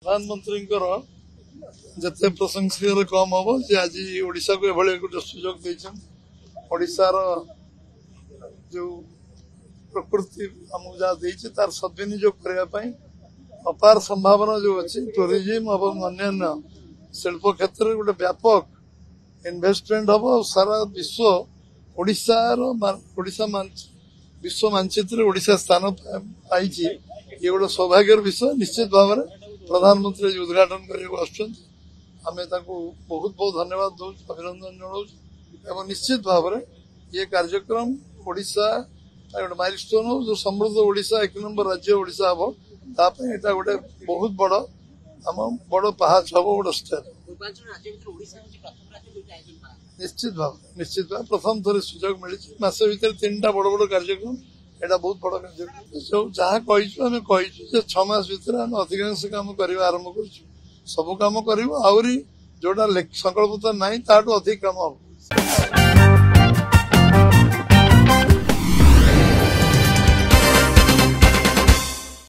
प्रधानमंत्री जिते प्रशंसनीय कम हम जे आज ओडिशा को एभली गोटे सुजोग ओडिशार जो प्रकृति आमको जहाँ देती तार सदविनियोग करने अपार संभावना जो अच्छी टूरिज्म और अन्य शिल्प क्षेत्र में गोटे व्यापक इन्वेस्टमेंट हम सारा विश्व ओडिशा विश्व मानचित्र ओडिशा स्थान पाई ये गोटे सौभाग्य विषय। निश्चित भाव में प्रधानमंत्री उद्घाटन करने आम बहुत बहुत धन्यवाद दौ अभिनंदन जनाऊँ निश्चित भाव में ये कार्यक्रम ओडिशा गोटे माइलस्टोन हो जो समृद्ध ओडिशा 1 नंबर राज्य ओडिशा हम यहाँ गोटे बहुत बड़ आम बड़ पहाच हम गोटे स्टेप निश्चित भाव प्रथम थर सुजोग मिली मस भर 3टा बड़ बड़ कार्यक्रम यहाँ बहुत बड़ कार्यक्रम जहाँ कहीचु 6 मास भर आम अधिकांश काम करवा आरंभ कर सब कम कर जोटा संकल्प ना अधिक कम हम।